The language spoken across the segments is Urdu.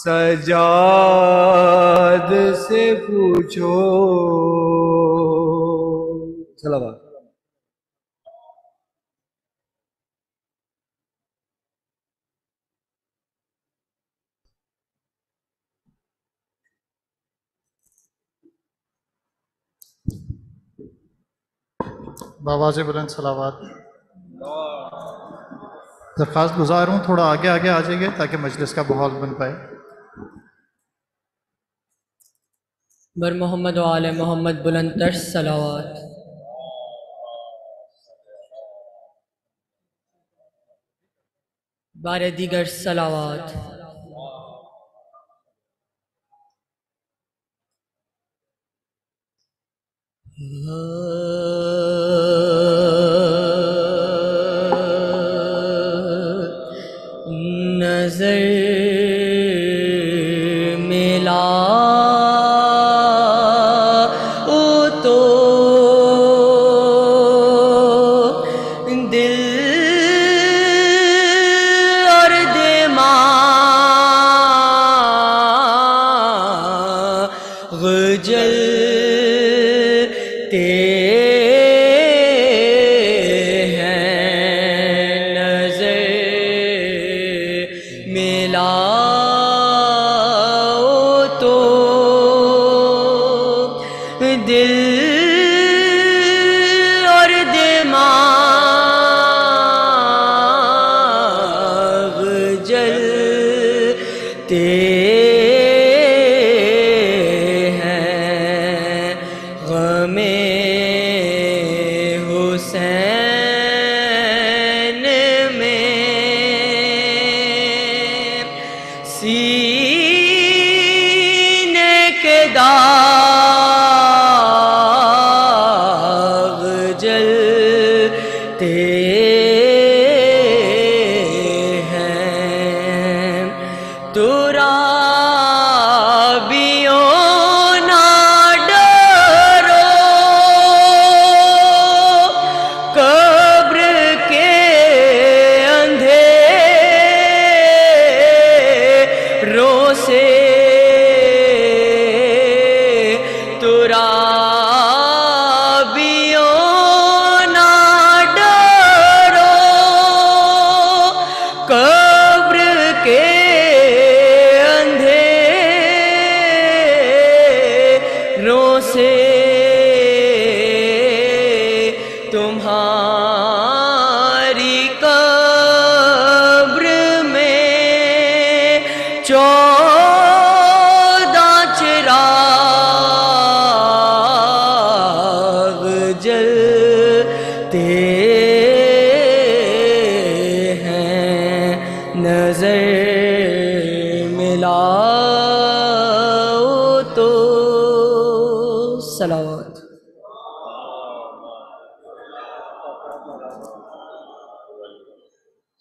سجاد سے پوچھو صلوات. بآواز بلند صلوات. درخواست گزار ہوں تھوڑا آگے آ جائیے تاکہ مجلس کا ماحول بن پائے. بر محمد و آل محمد بلند تر صلوات. بار دیگر صلوات. نظر ملا تو دل اور دماغ جلتے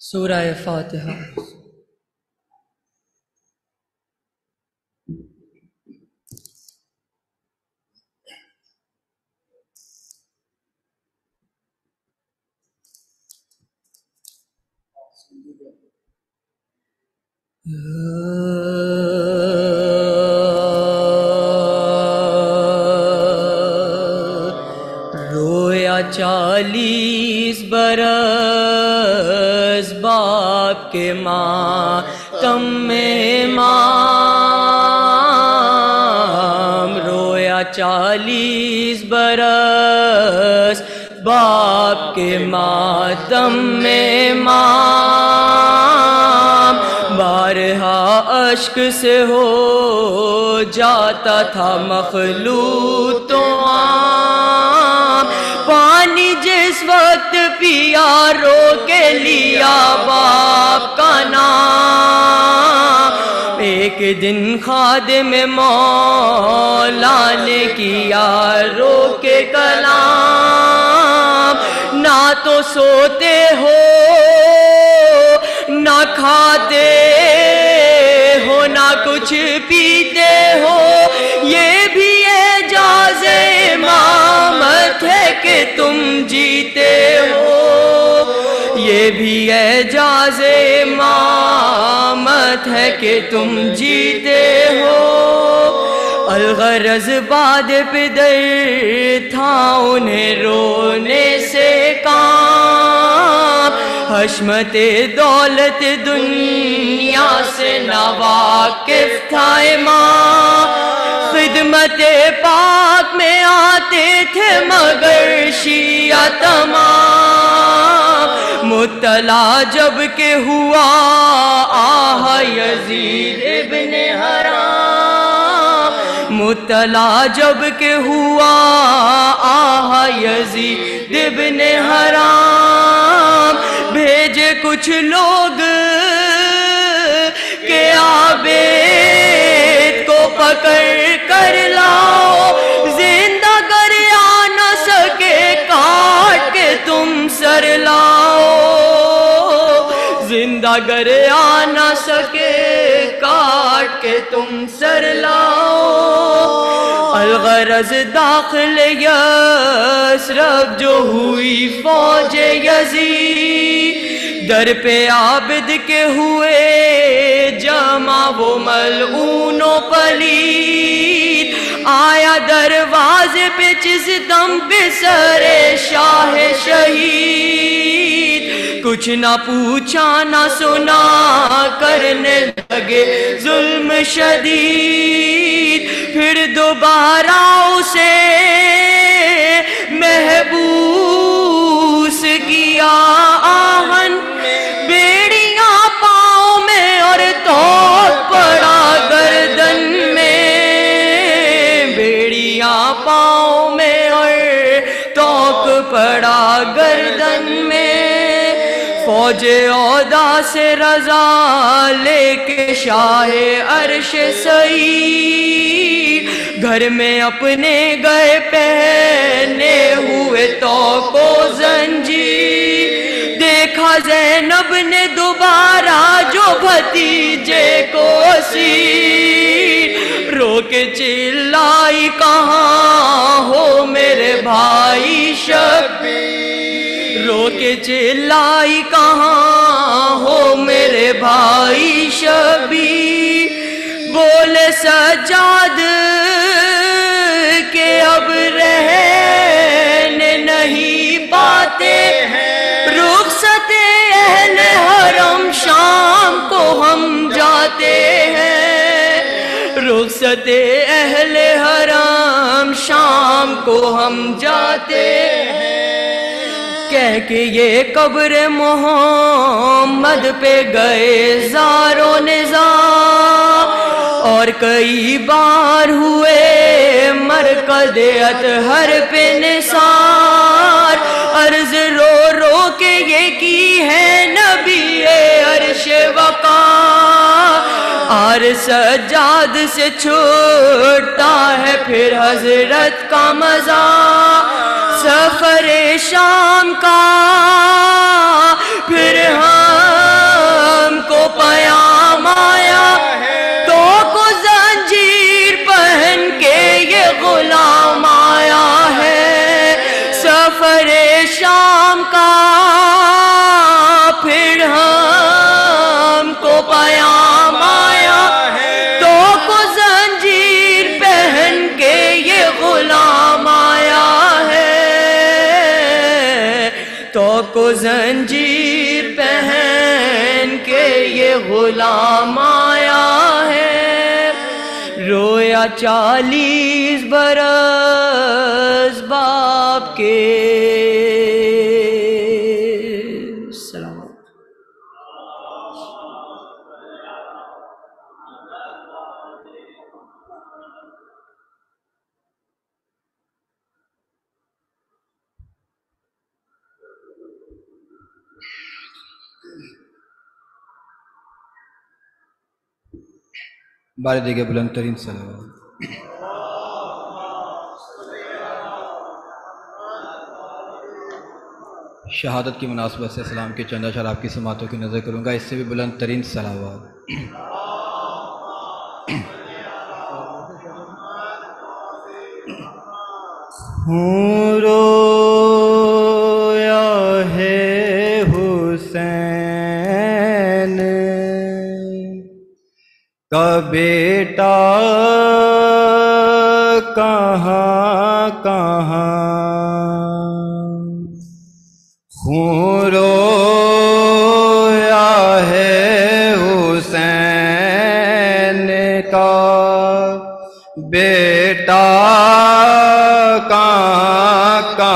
سورہ فاتحہ. رویا 40 برس باپ کے ماتم میں امام. رویا 40 برس باپ کے ماتم میں امام. بارہا اشک سے ہو جاتا تھا مخلوط تو عام. پانی جس وقت پیا رو کے لیا باپ کا نام. ایک دن خادم مولا نے کیا رو کے کلام. نہ تو سوتے ہو نہ کھاتے ہو نہ کچھ پیتے ہو, یہ بھی اعجاز امامت ہے کہ تم جیتے ہو. یہ بھی اعجاز امامت ہے کہ تم جیتے ہو، الغرض باد پہ در تھا انہیں رونے سے کام، حشمت دولت دنیا سے ناواقف تھا امام، خدمت پاک میں آتے تھے مگر شیعہ تمام، مطلع جب کہ ہوا آہ یزید ابن حرام، مطلع جب کہ ہوا آہ یزید ابن حرام، بھیجے کچھ لوگ کہ عابد کو پکڑ کر لاؤ، زندہ گر آ نہ سکے کاٹ کے تم سر لاؤ، زندہ گر آ نہ سکے کاٹ کے تم سر لاؤ، الغرض داخل یثرب جو ہوئی فوج یزید، در پہ عابد کے ہوئے جمع وہ ملعون و پلید، آیا دروازے پہ چصدم پہ سر شاہ شہید، کچھ نہ پوچھا نہ سنا کرنے لگے ظلم شدید، پھر دوبارہ اسے محبوس کیا آہن، بیڑیاں پاؤں میں اور توق پڑا گردن میں، بیڑیاں پاؤں میں اور توق پڑا گردن میں، فوج اودا سے رضا لے کے شاہ عرش سعید، گھر میں اپنے گئے پہنے ہوئے توق و زنجیر، دیکھا زینب نے دوبارہ جو بھتیجے کو اسیر، رو کے چلائی کہاں ہو میرے بھائی شبیر، رو کے چلائی کہاں ہو میرے بھائی شبیر، بولے سجاد کہ اب رہنے نہیں پاتے ہیں، رخصت اہل حرم شام کو ہم جاتے ہیں، رخصت اہل حرم شام کو ہم جاتے ہیں، کہہ کہ یہ قبر محمد پہ گئے زار و نزار، اور کئی بار ہوئے مرکز اطہر پہ نثار، عرض رو رو کے یہ کی ہے نبی عرش وقار، اور سجاد سے چھوٹتا ہے پھر حضرت کا مزہ، سفر شام کا پھر ہم کو پیام آیا، تو کو زنجیر پہن کے یہ غلام آیا ہے، سفر شام کا پھر ہم کو پیام آیا، تو کو زنجیر پہن کے یہ غلام آیا ہے، تو کو زنجیر پہن کے یہ غلام آیا ہے، رویا 40 برس باپ کے، سلام علیکم۔ بارے دیگے بلند ترین صلوات۔ شہادت کی مناسبت سے اسلام کے چند اشعار آپ کی سماعتوں کی نظر کروں گا، اس سے بھی بلند ترین صلوات۔ رویا ہے حسین کا بیٹا کہاں کہاں خون رویا ہے حسین کا بیٹا کہاں کہاں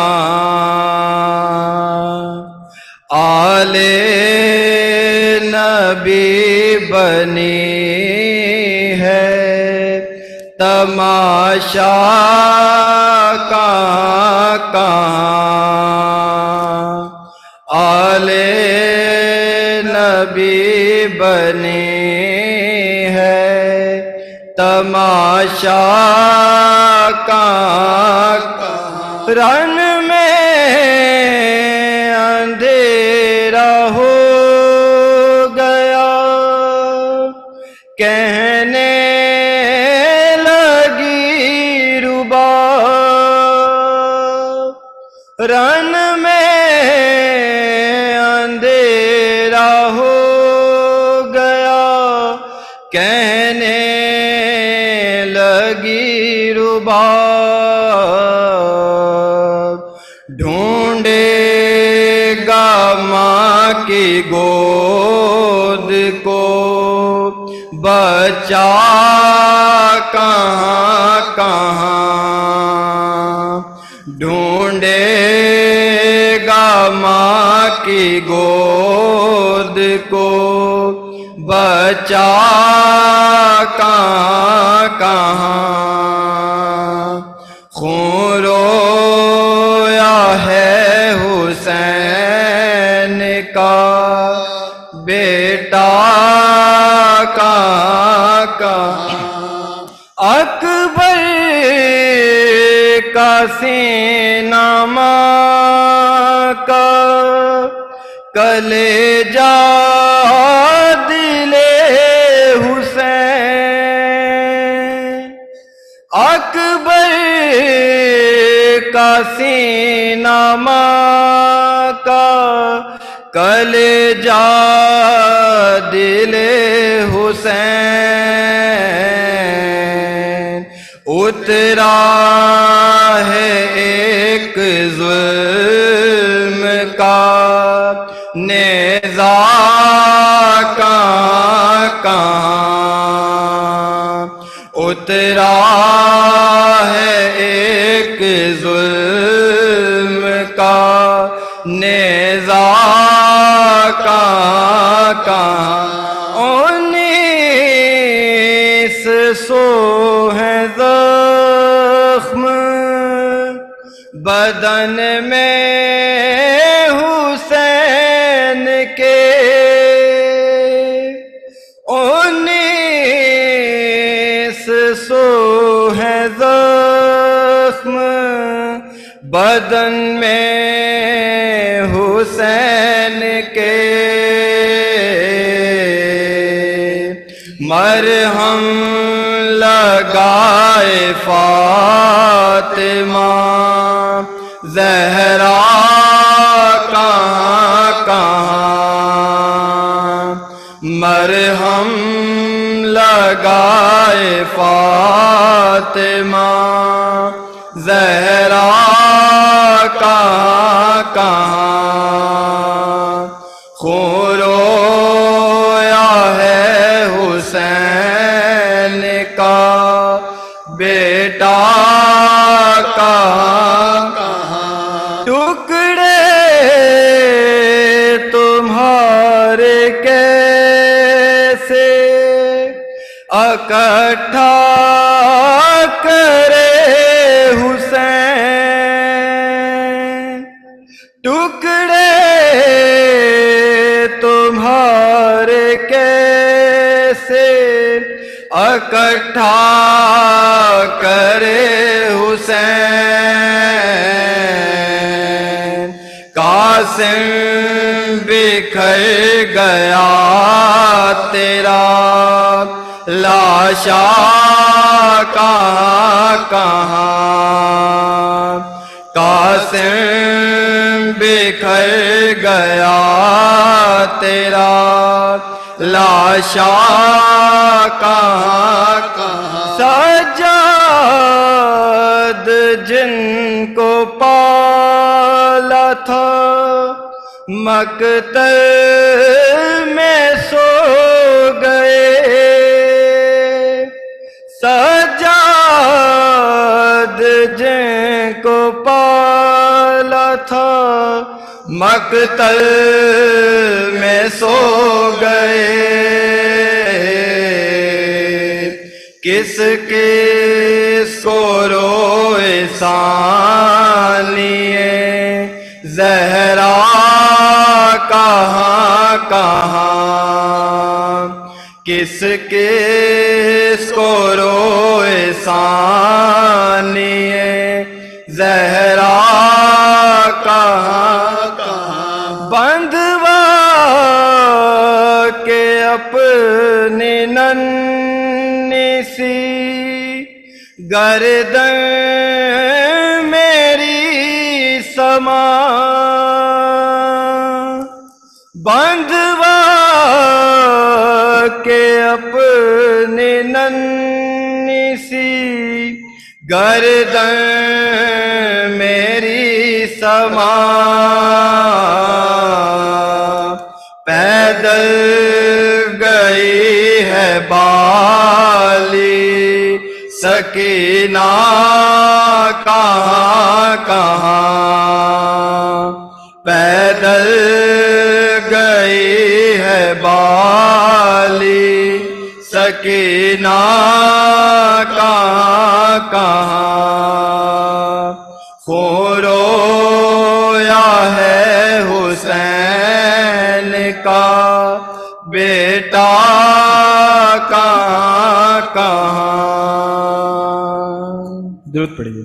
آلے نبی بنی ہے تماشا کہاں کہاں آلے نبی بنی ہے تماشا کہاں کہاں رن میں اندھیرا ہو گیا کہنے لگی رباب رن میں اندھیرا ہو گیا کہنے لگی رباب ڈھونڈے گا ماں کی گود کو بچہ کہاں کہاں ڈھونڈے گا ماں کی گود کو بچہ کہاں کہاں خون رویا ہے حسین کا بیٹا کہاں کہاں اکبر کا سینہ ماں کا کلیجہ دل حسین اکبر کا سینہ ماں کا کلیجہ دل حسین اترا ہے ایک ظلم کا نیزہ کہاں کہاں اترا ہے ایک ظلم کا نیزہ کہاں کہاں 1900 ہے زخم بدن میں حسین کے 1900 ہے زخم بدن میں حسین کے مرہم لگائے فاطمہ زہرا کہاں کہاں مرہم لگائے فاطمہ زہرا کہاں کہاں خون رویا ہے حسین کا بیٹا کہاں کہاں ٹکڑے تمہارے کیسے اکٹھا کرے حسین ٹکڑے تمہارے کیسے اکٹھا کرے حسین قاسم بکھر گیا تیرا لاشا کہاں کہاں قاسم بکھر گیا تیرا لاشا کہاں سجاد جن کو پالا تھا مقتل میں سو گئے سجاد جن کو پالا تھا مقتل میں سو گئے کس کس کو روئے ثانیے زہرا کہاں کہاں کس کس کو روئے ثانیے زہرا کہاں بندوا کے اپنی ننھی سی گردن میری سما بندوا کے اپنی ننھی سی گردن میری سما پیدل گئی ہے بالی سکینہ کہاں کہاں پیدل گئی ہے بالی سکینہ کہاں کہاں خون رویا ہے حسین کا بیٹا کہاں کہاں درود پڑھیے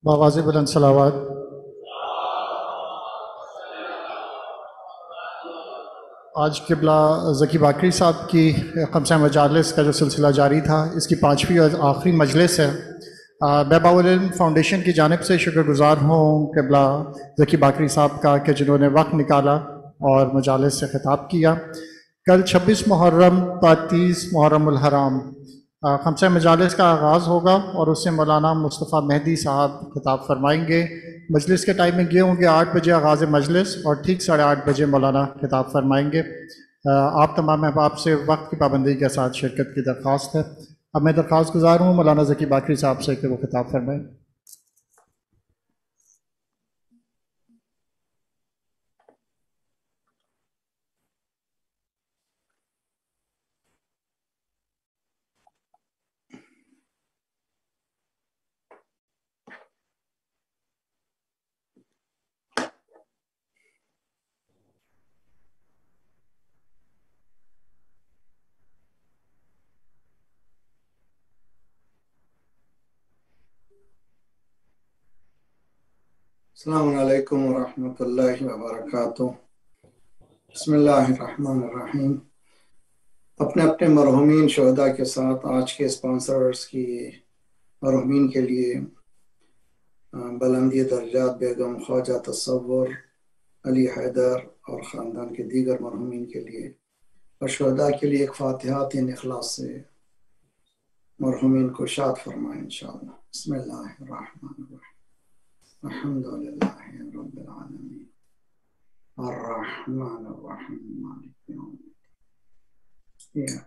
بآواز بلند صلوات آج قبلہ ذکی باقری صاحب کی خمسہ مجالس کا جو سلسلہ جاری تھا اس کی 5ویں اور آخری مجلس ہے میں باولعلم فاؤنڈیشن کی جانب سے شکر گزار ہوں قبلہ ذکی باقری صاحب کا کہ جنہوں نے وقت نکالا اور مجالس سے خطاب کیا کل 26 محرم تا 30 محرم الحرام خمسہ مجالس کا آغاز ہوگا اور اس سے مولانا مصطفیٰ مہدی صاحب خطاب فرمائیں گے مجلس کے ٹائمنگ یہ ہوں گے 8 بجے آغاز مجلس اور ٹھیک 8:30 بجے مولانا خطاب فرمائیں گے آپ تمام احباب سے وقت کی پابندی کے ساتھ شرکت کی درخواست ہے اب میں درخواست گزار ہوں مولانا ذکی باقری صاحب سے کہ وہ خطاب فرمائیں السلام علیکم ورحمۃ اللہ وبرکاتہ بسم اللہ الرحمن الرحیم اپنے اپنے مرحومین شہداء کے ساتھ آج کے اسپانسرز کی مرحومین کے لیے بلندی درجات بیگم خواجہ تصور علی حیدر اور خاندان کے دیگر مرحومین کے لیے اور شہداء کے لیے ایک فاتحہ 3 اخلاص سے مرحومین کو شاد فرمائیں انشاءاللہ بسم اللہ الرحمن الرحیم الحمد للہ رب العالمین الرحمن الرحیم مالک یوم الدین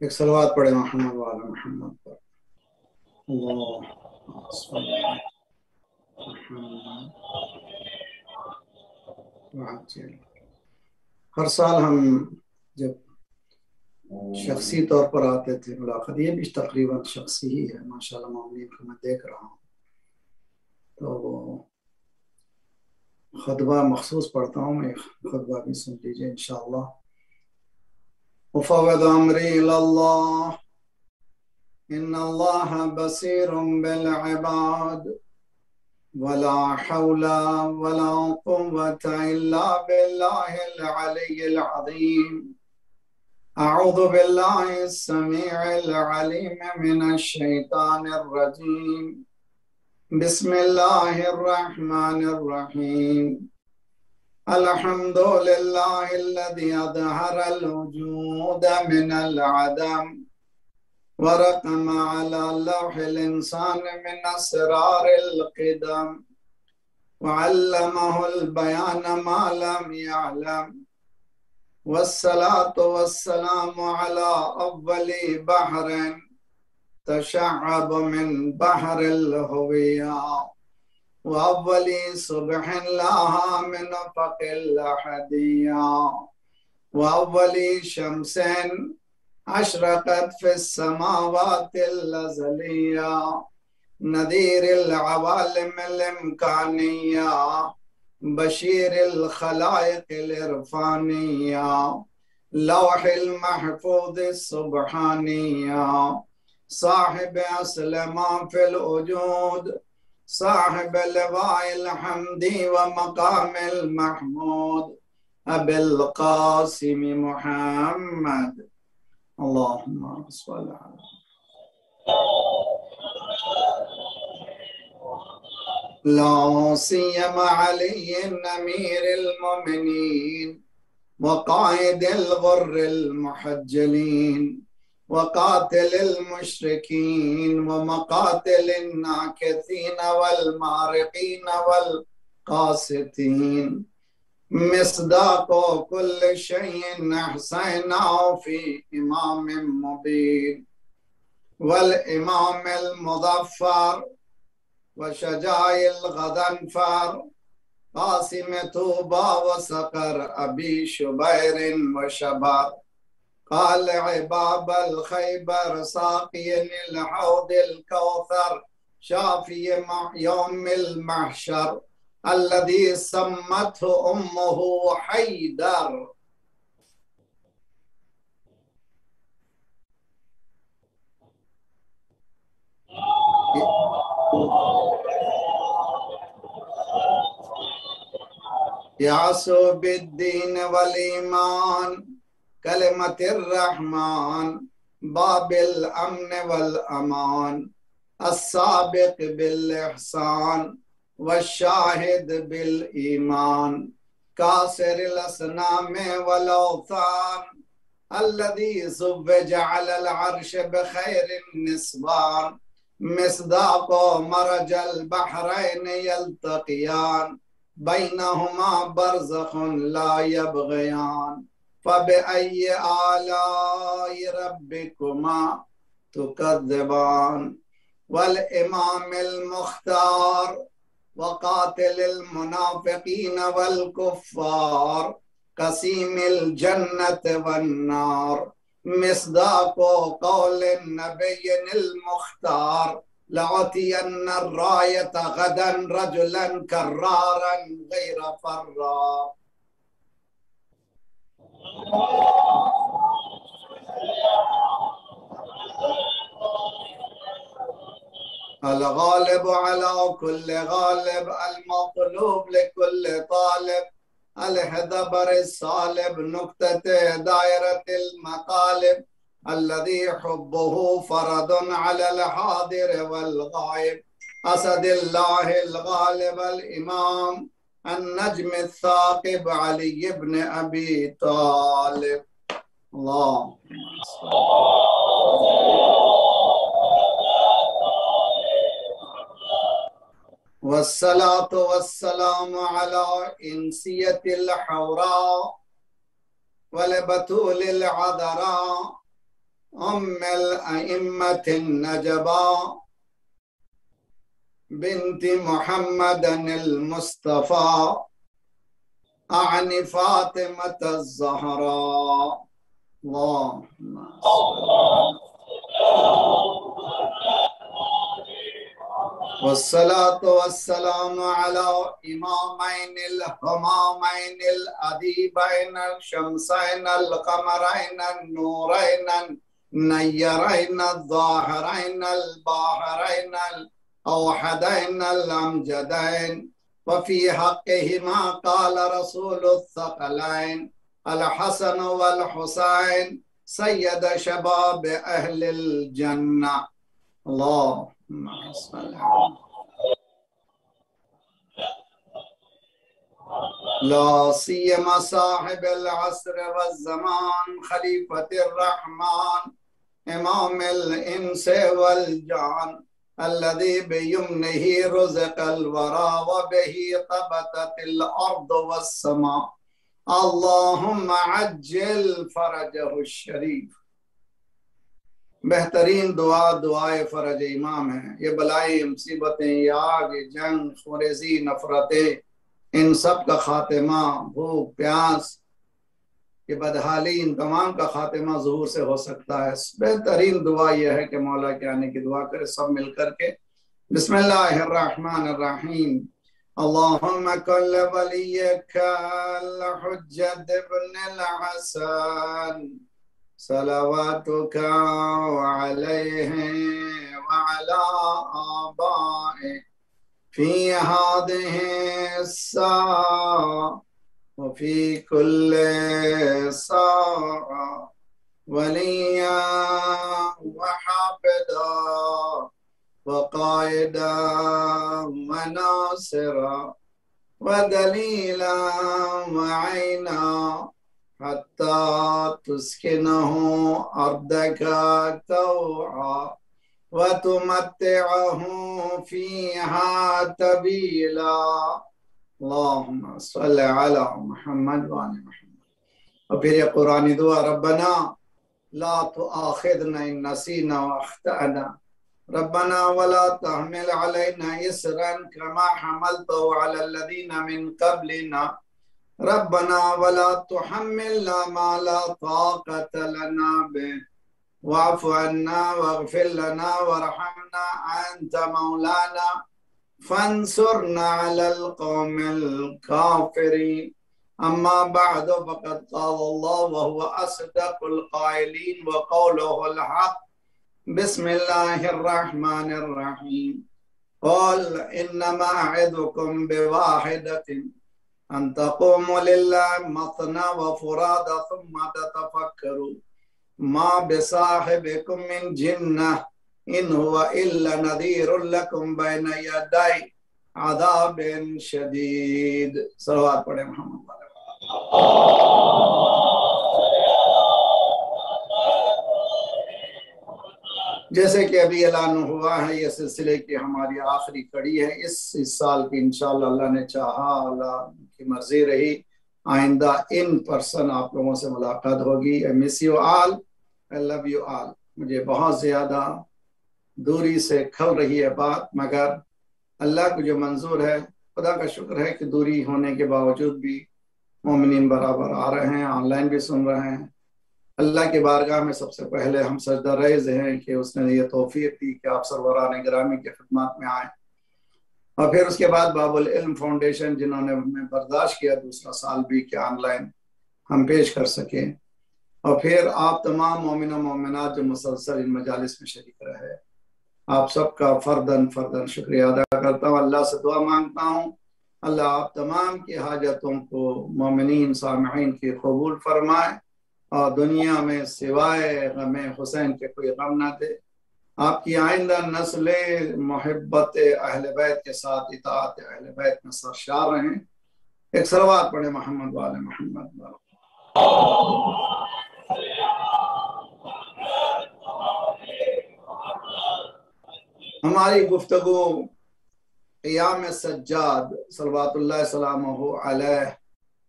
ایک صلوات پڑھے محمد وعلی محمد پر اللہ صلی محمد وعجل ہر سال ہم جب شخصی طور پر آتے تھے ملاقات، یہ بھی تقریباً شخصی ہی ہے ماشاءاللہ، معاملین کو میں دیکھ رہا ہوں، تو خطبہ مخصوص پڑھتا ہوں میں، خطبہ بھی سن لیجیے انشاءاللہ۔ وفوض امری اللہ ان اللہ بصیر بالعباد ولا حول ولا قوة الا باللہ العلی العظیم۔ اعوذ باللہ السمیع العلیم من الشیطان الرجیم، بسم اللہ الرحمن الرحیم۔ الحمد للہ الذی اظہر الوجود من العدم ورقم على لوح الانسان من اسرار القدم وعلمه البیان ما لم يعلم، والصلاة والسلام على اول بحر تشعب من بحر الهوية وأول صبح لها من أفق الأحدية وأول شمس أشرقت في السماوات الأزلية نذير العوالم الإمكانية بشير الخلائق الإرفانية لوح المحفوظ السبحانية صاحب أصل ما في الوجود صاحب لواء الحمد ومقام المحمود أبي القاسم محمد اللهم صل على لا سيما علي أمير المؤمنين وقائد الغر المحجلين وقاتل المشركين ومقاتل الناكثين والمارقين والقاسطين، مصداق كل شيء أحصيناه في إمام مبين، والإمام المظفر وشجاع الغضنفر قاسم طوبى وسقر أبي شبير وشبر، قال عباب الخيبر ساقي الحوض الكوثر شافي يوم المحشر الذي سمته أمه حيدر۔ يعصو بالدين والإيمان كلمة الرحمن باب الأمن والأمان السابق بالإحسان والشاهد بالإيمان كاسر الأصنام والأوثان الذي زوج على العرش بخير النسبان، مصداق مرج البحرين يلتقيان بينهما برزخ لا يبغيان، فبأي آلاء ربكما تكذبان۔ والإمام المختار وقاتل المنافقين والكفار قسيم الجنة والنار، مصداق قول النبي المختار لأعطين الراية غدا رجلا كرارا غير فرار۔ الغالب على كل غالب المطلوب لكل طالب الهدبر الصالب نكتة دائرة المطالب الذي حبه فرض على الحاضر والغائب، أسد الله الغالب الإمام النجم الثاقب علي بن أبي طالب۔ اللهم والصلاة والسلام على إنسية الحوراء والبتول العذراء أم الأئمة النجباء بنت محمد المصطفى عن فاطمة الزهراء اللهم والصلاة والسلام على إمامين الهمامين الأديبين الشمسين القمرين النورين النيرين الظاهرين الباهرين الأوحدين الأمجدين وفي حقهما قال رسول الثقلين الحسن والحسين سيد شباب أهل الجنة اللهم صل لا سيما صاحب العصر والزمان خليفة الرحمن إمام الإنس والجان الذي بيمنه رزق الورى وبه طبقت الأرض والسماء اللهم عجل فرجه الشريف. بہترین دعا دعائے فرج امام ہے. یہ بلائیں مصیبتیں یہ آگ یہ جنگ خوریزی نفرتیں ان سب کا خاتمہ بھوک پیاس یہ بدحالی ان تمام کا خاتمہ ظہور سے ہو سکتا ہے. بہترین دعا یہ ہے کہ مولا کے آنے کی دعا کرے سب مل کر کے. بسم اللہ الرحمن الرحیم. اللہم کل ولیک الحجت ابن الحسن صلواتك عليه وعلى آبائه في هذه الساعة وفي كل ساعة وليا وحافظا وقائدا وناصرا ودليلا وعينا حتى تسكنه أرضك طوعا وتمتعه فيها طويلا اللهم صل على محمد وعلى محمد. اور پھر یہ قرآنی دعا ربنا لا تؤاخذنا إن نسينا واخطأنا ربنا ولا تحمل علينا إصرا كما حملته على الذين من قبلنا ربنا ولا تحملنا ما لا طاقة لنا به واعف عنا واغفر لنا وارحمنا أنت مولانا فانصرنا على القوم الكافرين. أما بعد فقد قال الله وهو أصدق القائلين وقوله الحق. بسم الله الرحمن الرحيم. قل إنما أعظكم بواحدة أن تقوموا لله مثنى وفرادى ثم تتفكروا ما بصاحبكم من جنة إن هو إلا نذير لكم بين يدي عذاب شديد. صلوات پڑھیں محمد والے. جیسے کہ ابھی اعلان ہوا ہے یہ سلسلے کی ہماری آخری کڑی ہے اس سال کی. انشاءاللہ اللہ نے چاہا اللہ کی مرضی رہی آئندہ ان پرسن آپ لوگوں سے ملاقات ہوگی. I miss you all. I love you all. مجھے بہت زیادہ دوری سے کھل رہی ہے بات مگر اللہ کو جو منظور ہے. خدا کا شکر ہے کہ دوری ہونے کے باوجود بھی مومنین برابر آ رہے ہیں آن لائن بھی سن رہے ہیں. اللہ کے بارگاہ میں سب سے پہلے ہم سجدہ ریز ہیں کہ اس نے یہ توفیق دی کہ آپ سروران گرامی کے خدمات میں آئیں. اور پھر اس کے بعد باب العلم فاؤنڈیشن جنہوں نے ہمیں برداشت کیا دوسرا سال بھی کہ آن لائن ہم پیش کر سکیں. اور پھر آپ تمام مومن و مومنات جو مسلسل ان مجالس میں شریک رہے آپ سب کا فرداً شکریہ ادا کرتا ہوں. اللہ سے دعا مانگتا ہوں اللہ آپ تمام کی حاجتوں کو مومنین سامعین کی قبول فرمائے اور دنیا میں سوائے غم حسین کے کوئی غم نہ دے. آپ کی آئندہ نسلیں محبت اہل بیت کے ساتھ اطاعت اہل بیت میں سرشار رہیں. ایک صلوات پڑھیں محمد والے محمد والے. ہماری گفتگو قیام سجاد صلوات اللہ سلامہ علیہ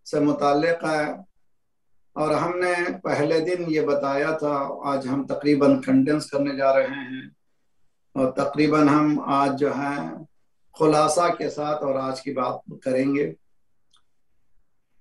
سے متعلق ہے اور ہم نے پہلے دن یہ بتایا تھا. آج ہم تقریباً کنڈنس کرنے جا رہے ہیں اور تقریباً ہم آج جو ہے خلاصہ کے ساتھ اور آج کی بات کریں گے.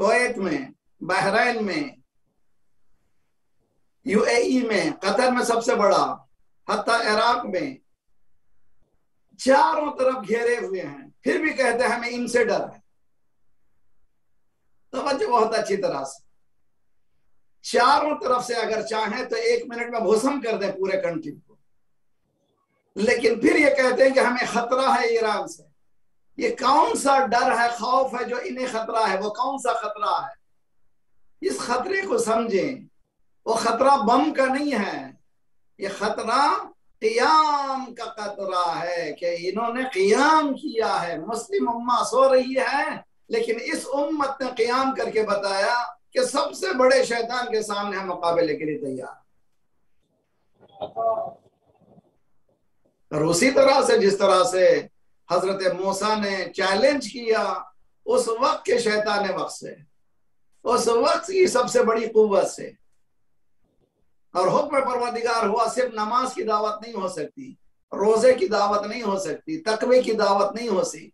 کویت میں، بحرین میں، UAE میں، قطر میں سب سے بڑا، حتیٰ عراق میں، چاروں طرف گھیرے ہوئے ہیں، پھر بھی کہتے ہیں ہمیں ان سے ڈر ہے۔ توجہ بہت اچھی طرح سے، چاروں طرف سے اگر چاہیں تو 1 منٹ میں بھسم کر دیں پورے کنٹری کو، لیکن پھر یہ کہتے ہیں کہ ہمیں خطرہ ہے ایران سے۔ یہ کون سا ڈر ہے، خوف ہے جو انہیں خطرہ ہے؟ وہ کون سا خطرہ ہے؟ اس خطرے کو سمجھیں، وہ خطرہ بم کا نہیں ہے، یہ خطرہ قیام کا خطرہ ہے کہ انہوں نے قیام کیا ہے۔ مسلم امہ سو رہی ہے، لیکن اس امت نے قیام کر کے بتایا کہ سب سے بڑے شیطان کے سامنے ہم مقابلے کے لیے تیار۔ اور اسی طرح سے جس طرح سے حضرت موسیٰ نے چیلنج کیا اس وقت کے شیطان وقت سے، اس وقت کی سب سے بڑی قوت سے، اور حکم پروردگار ہوا صرف نماز کی دعوت نہیں ہو سکتی، روزے کی دعوت نہیں ہو سکتی، تقوی کی دعوت نہیں ہو سکتی۔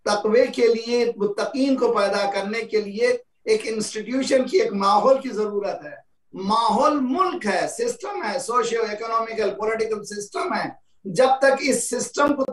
تقوی کے لیے، متقین کو پیدا کرنے کے لیے ایک انسٹیٹیوشن کی، ایک ماحول کی ضرورت ہے۔ ماحول ملک ہے، سسٹم ہے، سوشیو ایکنومیکل پولیٹیکل سسٹم ہے۔ جب تک اس سسٹم کو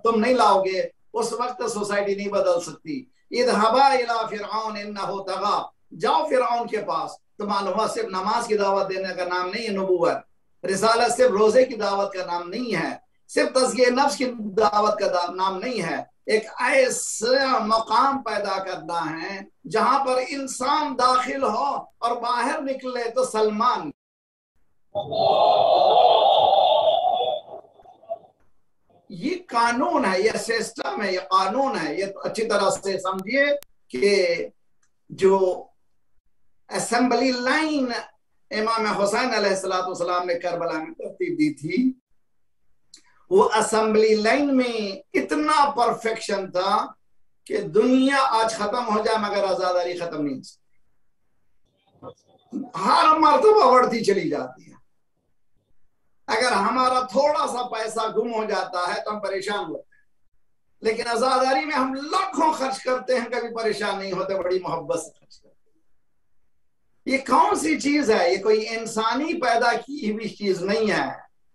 تم نہیں لاؤ گے اس وقت سوسائٹی نہیں بدل سکتی۔ اذهبا الى فرعون انه طغى، جاؤ فرعون کے پاس۔ تو معلوم ہوا صرف نماز کی دعوت دینے کا نام نہیں ہے نبوت، رسالت صرف روزے کی دعوت کا نام نہیں ہے، صرف تزکیہ نفس کی دعوت کا نام نہیں ہے۔ ایک ایسا مقام پیدا کرنا ہے جہاں پر انسان داخل ہو اور باہر نکلے تو سلمان۔ یہ قانون ہے، یہ سسٹم ہے، یہ قانون ہے۔ یہ اچھی طرح سے سمجھیے کہ جو اسمبلی لائن امام حسین علیہ السلام نے کربلا میں ترتیب دی تھی، وہ اسمبلی لائن میں اتنا پرفیکشن تھا کہ دنیا آج ختم ہو جائے مگر آزاداری ختم نہیں ہو سکتی، ہر مرتبہ بڑھتی چلی جاتی ہے۔ اگر ہمارا تھوڑا سا پیسہ گم ہو جاتا ہے تو ہم پریشان ہوتے ہیں، لیکن آزاداری میں ہم لاکھوں خرچ کرتے ہیں، کبھی پریشان نہیں ہوتے، بڑی محبت سے خرچ کرتے ہیں۔ یہ کون سی چیز ہے؟ یہ کوئی انسانی پیدا کی ہوئی چیز نہیں ہے،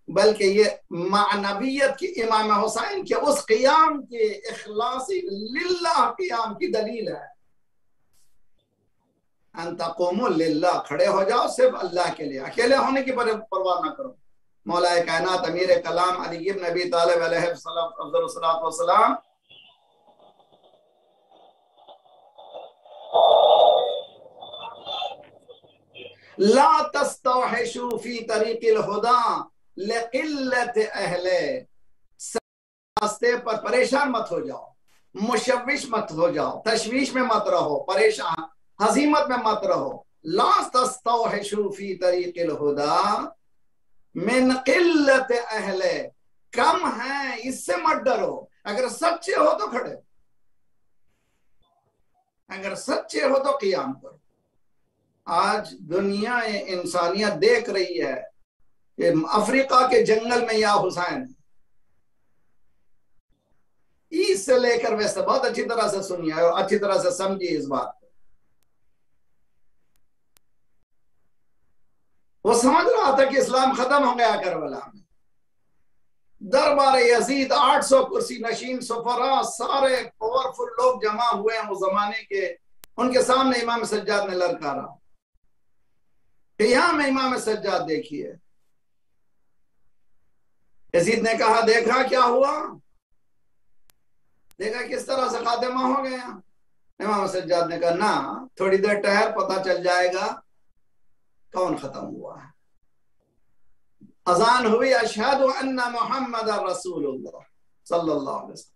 بلکہ یہ معنویت کی، امام حسین کے اس قیام کے اخلاصی للہ قیام کی دلیل ہے۔ ان تقوموا للہ، کھڑے ہو جاؤ صرف اللہ کے لیے، اکیلے ہونے کی پرواہ نہ کرو۔ مولا کائنات امیر کلام علی بن ابی طالب علیہ افضل الصلاۃ والسلام لا تستوحشوا فی طریق الہدی لقلت اہل، راستے پر پریشان مت ہو جاؤ، مشوش مت ہو جاؤ، تشویش میں مت رہو، پریشان ہزیمت میں مت رہو۔ لا تستوحشوا فی طریق الہدی من قلت اہل، کم ہیں اس سے مت ڈرو۔ اگر سچے ہو تو کھڑے، اگر سچے ہو تو قیام کرو۔ آج دنیا انسانیت دیکھ رہی ہے کہ افریقہ کے جنگل میں یا حسین، عید سے لے کر ویسے بہت اچھی طرح سے سنیے اور اچھی طرح سے سمجھیے اس بات کو۔ وہ سمجھ رہا تھا کہ اسلام ختم ہو گیا کربلا میں، دربار یزید 800 کرسی نشین سفراء سارے پاورفل لوگ جمع ہوئے ہیں اس زمانے کے، ان کے سامنے امام سجاد نے للکارا۔ قیام امام سجاد دیکھیے، یزید نے کہا دیکھا کیا ہوا، دیکھا کس طرح سے خاتمہ ہو گیا۔ امام سجاد نے کہا نہ، تھوڑی دیر ٹھہر، پتہ چل جائے گا کون ختم ہوا ہے۔ اذان ہوئی اشہد ان محمد رسول اللہ صلی اللہ علیہ وسلم،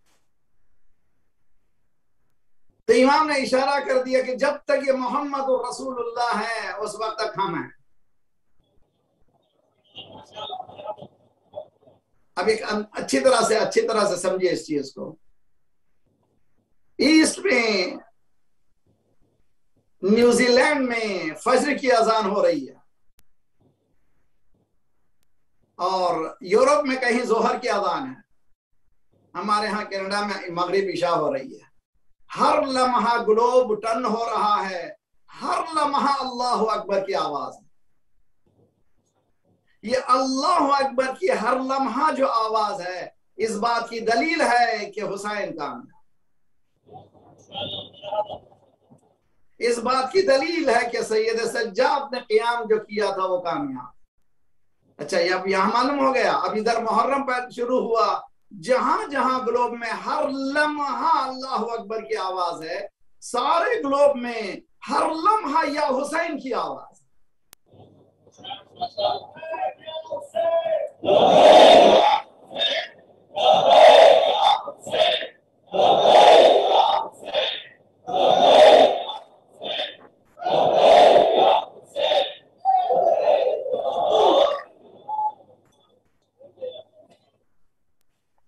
تو امام نے اشارہ کر دیا کہ جب تک یہ محمد رسول اللہ ہے اس وقت تک ہم ہیں۔ اب ایک اچھی طرح سے سمجھے اس چیز کو۔ ایسٹ میں نیوزی لینڈ میں فجر کی اذان ہو رہی ہے، اور یورپ میں کہیں ظہر کی اذان ہے، ہمارے ہاں کینیڈا میں مغرب عشاء ہو رہی ہے۔ ہر لمحہ گلوب ٹرن ہو رہا ہے، ہر لمحہ اللہ اکبر کی آواز ہے۔ یہ اللہ اکبر کی ہر لمحہ جو آواز ہے، اس بات کی دلیل ہے کہ حسین کامیاب، اس بات کی دلیل ہے کہ سید سجاد نے قیام جو کیا تھا وہ کامیاب۔ اچھا، اب یہاں معلوم ہو گیا، اب ادھر محرم پر شروع ہوا، جہاں جہاں گلوب میں ہر لمحہ اللہ اکبر کی آواز ہے، سارے گلوب میں ہر لمحہ یا حسین کی آواز ہے۔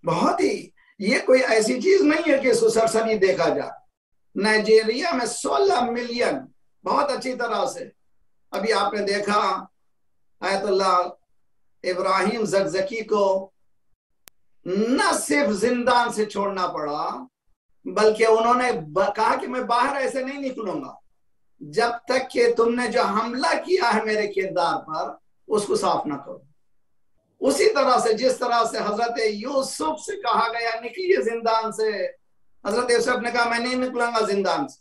بہت ہی، یہ کوئی ایسی چیز نہیں ہے کہ اس کو سرسری دیکھا جائے۔ نائجیریا میں 16 ملین، بہت اچھی طرح سے، ابھی آپ نے دیکھا آیت اللہ ابراہیم زکزکی کو نہ صرف زندان سے چھوڑنا پڑا، بلکہ انہوں نے کہا کہ میں باہر ایسے نہیں نکلوں گا جب تک کہ تم نے جو حملہ کیا ہے میرے کردار پر اس کو صاف نہ کرو۔ اسی طرح سے جس طرح سے حضرت یوسف سے کہا گیا نکلیے زندان سے، حضرت یوسف نے کہا میں نہیں نکلوں گا زندان سے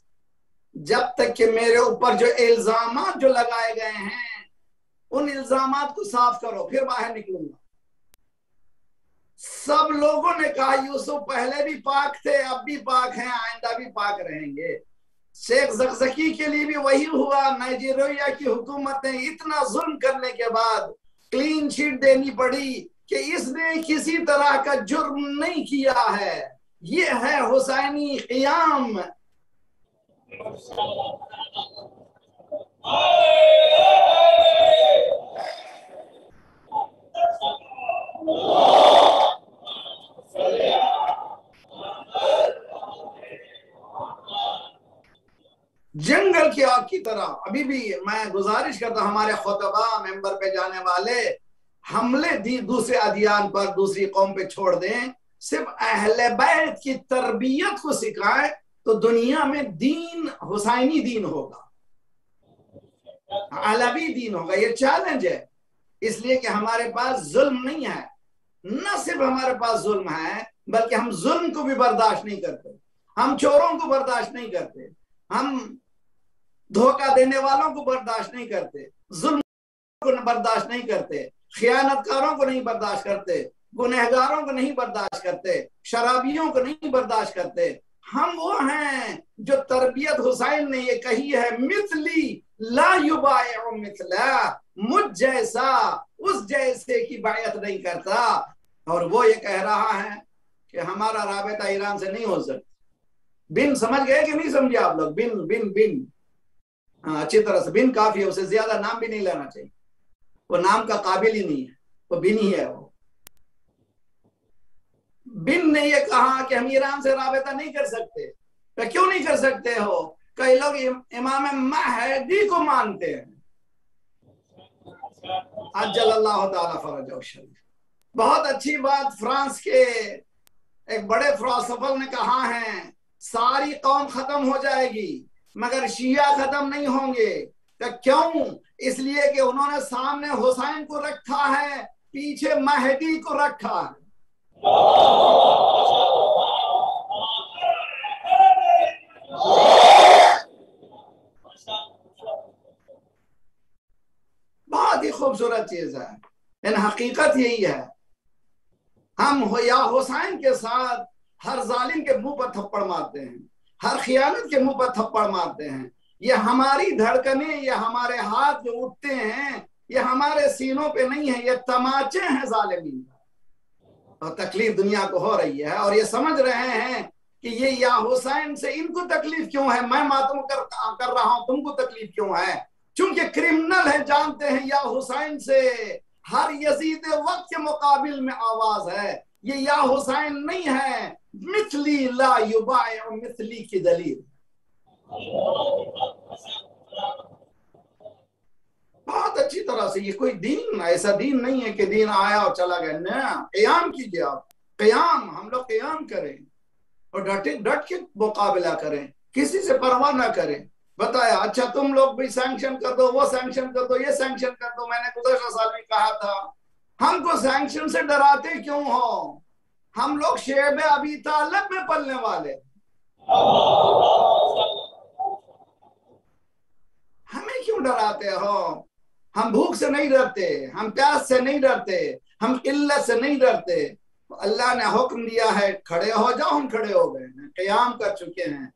جب تک کہ میرے اوپر جو الزامات جو لگائے گئے ہیں ان الزامات کو صاف کرو، پھر باہر نکلوں گا۔ سب لوگوں نے کہا یوسف پہلے بھی پاک تھے، اب بھی پاک ہیں، آئندہ بھی پاک رہیں گے۔ شیخ زکزکی کے لیے بھی وہی ہوا۔ نائجیریا کی حکومت نے اتنا ظلم کرنے کے بعد کلین شیٹ دینی پڑی کہ اس نے کسی طرح کا جرم نہیں کیا ہے۔ یہ ہے حسینی قیام۔ جنگل کی آگ کی طرح ابھی بھی میں گزارش کرتا ہوں ہمارے خطبہ ممبر پہ جانے والے حملے دوسرے ادیان پر، دوسری قوم پہ چھوڑ دیں، صرف اہل بیت کی تربیت کو سکھائیں تو دنیا میں دین حسینی دین ہوگا، علوی دین ہوگا۔ یہ چیلنج ہے، اس لیے کہ ہمارے پاس ظلم نہیں ہے، نہ صرف ہمارے پاس ظلم ہے بلکہ ہم ظلم کو بھی برداشت نہیں کرتے، ہم چوروں کو برداشت نہیں کرتے، ہم دھوکہ دینے والوں کو برداشت نہیں کرتے، ظلم کو برداشت نہیں کرتے، خیانت کاروں کو نہیں برداشت کرتے، گنہگاروں کو نہیں برداشت کرتے، شرابیوں کو نہیں برداشت کرتے۔ ہم وہ ہیں جو تربیت حسین نے یہ کہی ہے، مثلی لا یبایع مثلا، مجھ جیسا اس جیسے کی بیعت نہیں کرتا۔ اور وہ یہ کہہ رہا ہے کہ ہمارا رابطہ ایران سے نہیں ہو سکتا۔ بن سمجھ گئے کہ نہیں سمجھے آپ لوگ؟ بن بن بن، ہاں اچھی طرح سے بن کافی ہے، اسے زیادہ نام بھی نہیں لینا چاہیے، وہ نام کا قابل ہی نہیں ہے، وہ بن ہی ہے۔ وہ بن نے یہ کہا کہ ہم ایران سے رابطہ نہیں کر سکتے۔ کہ کیوں نہیں کر سکتے ہو؟ کئی لوگ امام مہدی کو مانتے ہیں، عجل اللہ تعالی فرجہ الشریف۔ بہت اچھی بات فرانس کے ایک بڑے فلسفر نے کہا ہے، ساری قوم ختم ہو جائے گی مگر شیعہ ختم نہیں ہوں گے۔ کہ کیوں؟ اس لیے کہ انہوں نے سامنے حسین کو رکھا ہے، پیچھے مہدی کو رکھا ہے۔ بہت ہی خوبصورت چیز ہے، ان حقیقت یہی ہے۔ ہم یا حسین کے ساتھ ہر ظالم کے منہ پر تھپڑ مارتے ہیں، ہر خیانت کے منہ پر تھپڑ مارتے ہیں۔ یہ ہماری دھڑکنیں، یہ ہمارے ہاتھ جو اٹھتے ہیں، یہ ہمارے سینوں پہ نہیں ہیں، یہ تماچے ہیں ظالمین کا۔ اور تکلیف دنیا کو ہو رہی ہے، اور یہ سمجھ رہے ہیں کہ یہ یا حسین سے ان کو تکلیف کیوں ہے، میں ماتم کر رہا ہوں، تم کو تکلیف کیوں ہے؟ چونکہ کرمنل ہیں، جانتے ہیں یا حسین سے ہر یزید وقت کے مقابل میں آواز ہے۔ یہ یا حسین نہیں ہے، مثلی لا یبایع مثلی کی دلیل۔ بہت اچھی طرح سے، یہ کوئی دین ایسا دین نہیں ہے کہ دین آیا اور چلا گیا، نہ، قیام کیجئے آپ، قیام، ہم لوگ قیام کریں۔ اور ڈٹ کے مقابلہ کریں، کسی سے پرواہ نہ کریں. بتایا اچھا تم لوگ بھی سینکشن کر دو، وہ سینکشن کر دو، یہ سینکشن کر دو. میں نے گزشتہ سال بھی کہا تھا ہم کو سینکشن سے ڈراتے کیوں ہو؟ ہم لوگ شعب ابی طالب میں پلنے والے، ہمیں کیوں ڈراتے ہو؟ ہم بھوک سے نہیں ڈرتے، ہم پیاس سے نہیں ڈرتے، ہم قلت سے نہیں ڈرتے. اللہ نے حکم دیا ہے کھڑے ہو جاؤ، ہم کھڑے ہو گئے ہیں، قیام کر چکے ہیں.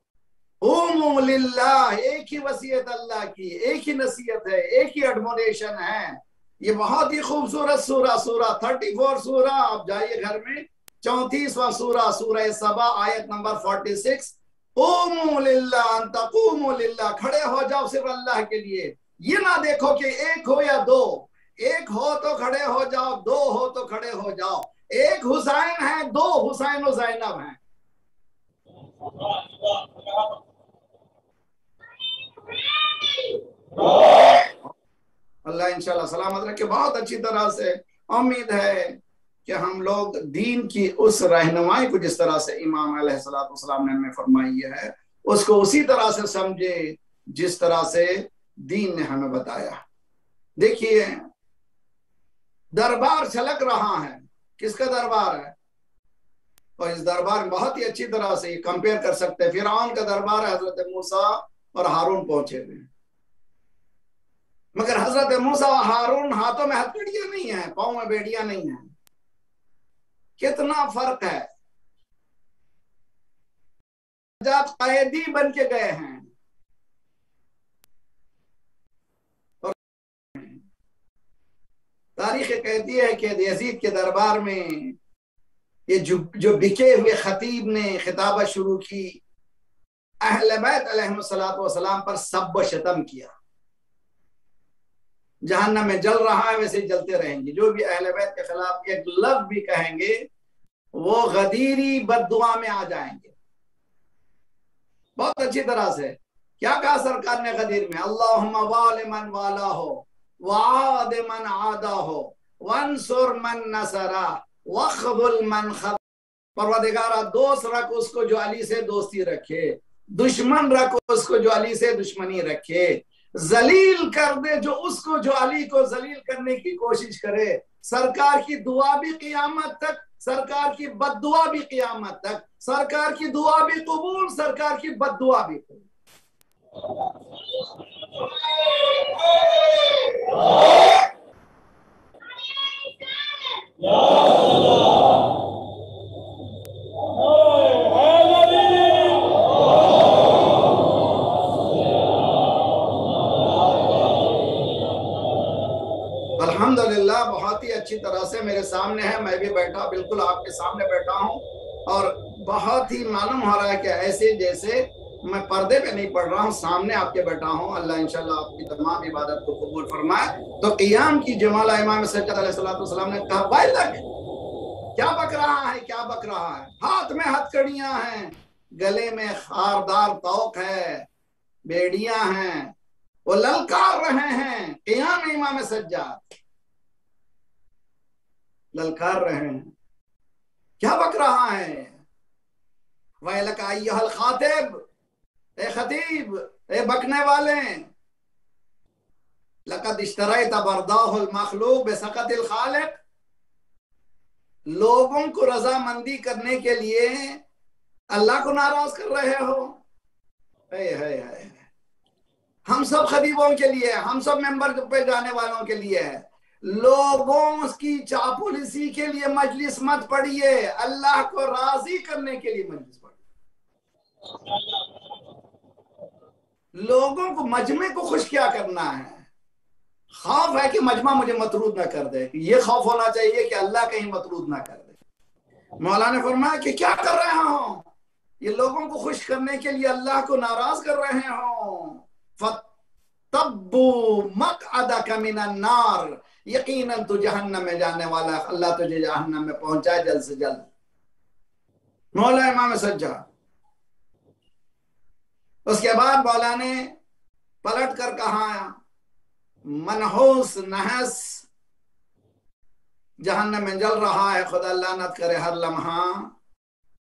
قوموا للہ، ایک ہی وصیت اللہ کی، ایک ہی نصیحت ہے، ایک ہی ایڈمونیشن ہے. یہ بہت ہی خوبصورت سورہ 34 سورہ، آپ جائیے گھر میں، 34واں سورہ سبا آیت نمبر 46. قوموا للہ ان تقوموا للہ، کھڑے ہو جاؤ صرف اللہ کے لیے. یہ نہ دیکھو کہ ایک ہو یا دو، ایک ہو تو کھڑے ہو جاؤ، دو ہو تو کھڑے ہو جاؤ. ایک حسین ہے، دو حسین و زینب ہیں. اللہ انشاءاللہ سلامت رکھے. بہت اچھی طرح سے امید ہے کہ ہم لوگ دین کی اس رہنمائی کو جس طرح سے امام علیہ السلام نے ہمیں فرمائی ہے اس کو اسی طرح سے سمجھے جس طرح سے دین نے ہمیں بتایا. دیکھیے دربار چھلک رہا ہے، کس کا دربار ہے؟ اور اس دربار میں بہت ہی اچھی طرح سے یہ کمپیئر کر سکتے ہیں. فرعون کا دربار ہے، حضرت موسیٰ اور ہارون پہنچے ہوئے، مگر حضرت موسیٰ اور ہارون ہاتھوں میں ہتھکڑیاں نہیں ہیں، پاؤں میں بیڑیاں نہیں ہیں. کتنا فرق ہے. جب قیدی بن کے گئے ہیں، تاریخ کہتی ہے کہ یزید کے دربار میں یہ جو بکے ہوئے خطیب نے خطابت شروع کی، اہل بیت علیہم السلام پر سب و شتم کیا. جہنم میں جل رہا ہے ویسے جلتے رہیں گے. جو بھی اہل بیت کے خلاف ایک لفظ بھی کہیں گے وہ غدیری بد دعا میں آ جائیں گے. بہت اچھی طرح سے کیا کہا سرکار نے غدیر میں؟ اللہم وال من والا ہو، وعاد من عادا ہو، وانصر من نصرہ، وخذل من خذل. پروردگارہ دوست رکھ اس کو جو علی سے دوستی رکھے، دشمن رکھ اس کو جو علی سے دشمنی رکھے، ذلیل کر دے جو اس کو جو علی کو ذلیل کرنے کی کوشش کرے. سرکار کی دعا بھی قیامت تک، سرکار کی بد دعا بھی قیامت تک، سرکار کی دعا بھی قبول، سرکار کی بد دعا بھی قبول. الحمدللہ بہت ہی اچھی طرح سے میرے سامنے ہے، میں بھی بیٹھا بالکل آپ کے سامنے بیٹھا ہوں، اور بہت ہی معلوم ہو رہا ہے کہ ایسے جیسے میں پردے پہ نہیں پڑھ رہا ہوں، سامنے آپ کے بیٹھا ہوں. اللہ انشاءاللہ آپ کی تمام عبادت کو قبول فرمائے. تو قیام کی جمالہ امام سجاد علیہ السلام نے کہا ویلک، کیا بک رہا ہے، کیا بک رہا ہے؟ ہاتھ میں ہتھکڑیاں ہیں، گلے میں خاردار طوق ہے، بیڑیاں ہیں، وہ للکار رہے ہیں. قیام امام سجاد للکار رہے ہیں، کیا بک رہا ہے؟ ویلک ایھا الخاطب، اے خطیب، اے بکنے والے، لقد اشتریت برداہ المخلوق بسخط الخالق. لوگوں کو رضامندی کرنے کے لیے اللہ کو ناراض کر رہے ہو. ہم سب خطیبوں کے لیے، ہم سب ممبر پہ جانے والوں کے لیے، لوگوں کی چاپلوسی کے لیے مجلس مت پڑھیے، اللہ کو راضی کرنے کے لیے مجلس پڑھیے. لوگوں کو، مجمع کو خوش کیا کرنا ہے؟ خوف ہے کہ مجمع مجھے مطرود نہ کر دے. یہ خوف ہونا چاہیے کہ اللہ کہیں مطرود نہ کر دے. مولا نے فرمایا کہ کیا کر رہے ہوں؟ یہ لوگوں کو خوش کرنے کے لیے اللہ کو ناراض کر رہے ہوں. فَتَبُّوا مَقْعَدَكَ مِنَ النَّارِ، یقیناً تو جہنم میں جانے والا، اللہ تجھے جہنم میں پہنچائے جلد سے جلد. مولا امام سجاد. اس کے بعد مولا نے پلٹ کر کہا منحوس نحس جہنم میں جل رہا ہے، خدا لعنت کرے ہر لمحہ.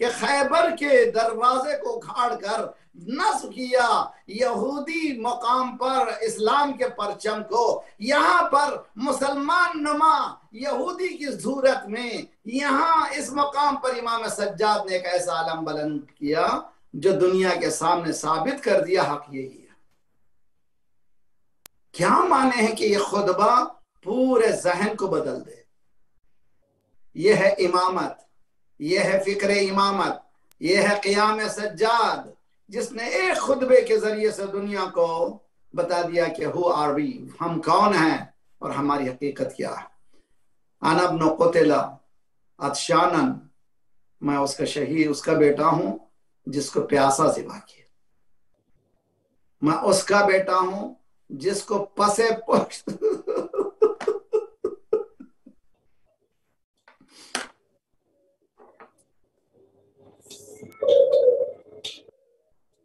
کہ خیبر کے دروازے کو کھاڑ کر نصب کیا یہودی مقام پر اسلام کے پرچم کو، یہاں پر مسلمان نما یہودی کی صورت میں یہاں اس مقام پر امام سجاد نے ایک ایسا علم بلند کیا جو دنیا کے سامنے ثابت کر دیا حق یہی ہے۔ کیا معنی ہے کہ یہ خطبہ پورے ذہن کو بدل دے؟ یہ ہے امامت، یہ ہے فکر امامت، یہ ہے قیام سجاد، جس نے ایک خطبے کے ذریعے سے دنیا کو بتا دیا کہ ہو آر وی، ہم کون ہیں اور ہماری حقیقت کیا ہے۔ انا ابن قتل عطشانا، میں اس کا شہید، اس کا بیٹا ہوں جس کو پیاسا ذبح کیا، میں اس کا بیٹا ہوں جس کو پسے پشت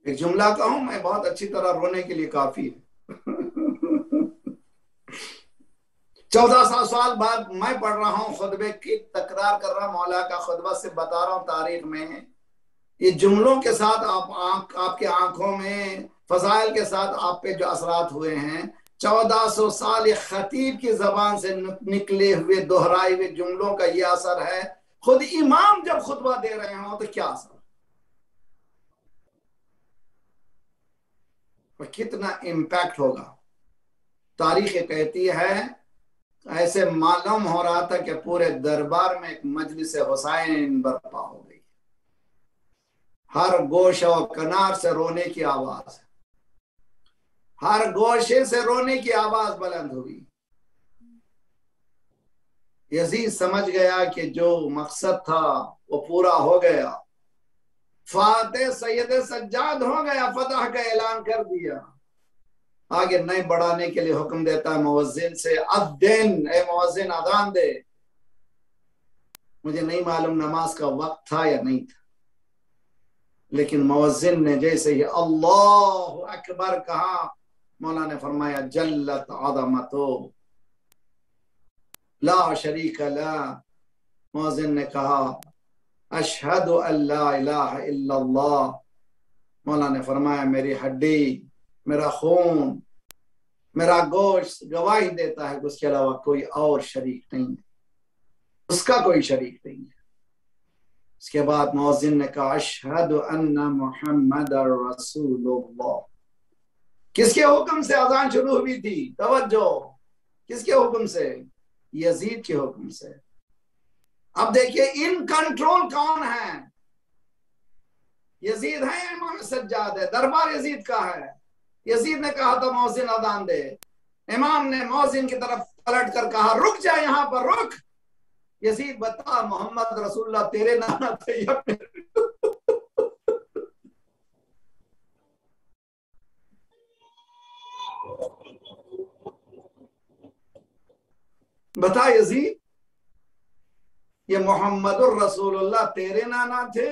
ایک جملہ کہوں، میں بہت اچھی طرح رونے کے لیے کافی ہے۔ 1400 سال بعد میں پڑھ رہا ہوں، خطبے کی تکرار کر رہا ہوں، مولا کا خطبہ سے بتا رہا ہوں تاریخ میں، یہ جملوں کے ساتھ آپ کے آنکھوں میں فضائل کے ساتھ آپ پہ جو اثرات ہوئے ہیں، 1400 سال ایک خطیب کی زبان سے نکلے ہوئے دہرائے ہوئے جملوں کا یہ اثر ہے۔ خود امام جب خطبہ دے رہے ہوں تو کیا اثر اور کتنا امپیکٹ ہوگا۔ تاریخ کہتی ہے ایسے معلوم ہو رہا تھا کہ پورے دربار میں ایک مجلس حسین برپا ہو گئی، ہر گوشہ و کنار سے رونے کی آواز، ہر گوشے سے رونے کی آواز بلند ہوئی۔ یزید سمجھ گیا کہ جو مقصد تھا وہ پورا ہو گیا، فاتح سید سجاد ہو گیا، فتح کا اعلان کر دیا۔ آگے نئے بڑھانے کے لیے حکم دیتا ہے مؤذن سے، اذن، اے مؤذن اذان دے۔ مجھے نہیں معلوم نماز کا وقت تھا یا نہیں تھا، لیکن مؤذن نے جیسے ہی اللہ اکبر کہا، مولا نے فرمایا جلت عظمتو لا شریک لا۔ مؤذن نے کہا اشہد ان لا الہ الا اللہ۔ مولا نے فرمایا میری ہڈی، میرا خون، میرا گوشت گواہی دیتا ہے کہ اس کے علاوہ کوئی اور شریک نہیں ہے، اس کا کوئی شریک نہیں ہے۔ اس کے بعد مؤذن نے کہا اشہد ان محمد رسول اللہ۔ کس کے حکم سے اذان شروع ہوئی تھی؟ توجہ، کس کے حکم سے؟ یزید کے حکم سے۔ اب دیکھیے ان کنٹرول کون ہے؟ یزید ہے، امام سجاد ہے، دربار یزید کا ہے۔ یزید نے کہا تو مؤذن اذان دے، امام نے مؤذن کی طرف پلٹ کر کہا رک جا، یہاں پر رک، یزید بتا محمد رسول اللہ تیرے نانا تھے یا میرے؟ بتا یزید یہ محمد الرسول اللہ تیرے نانا تھے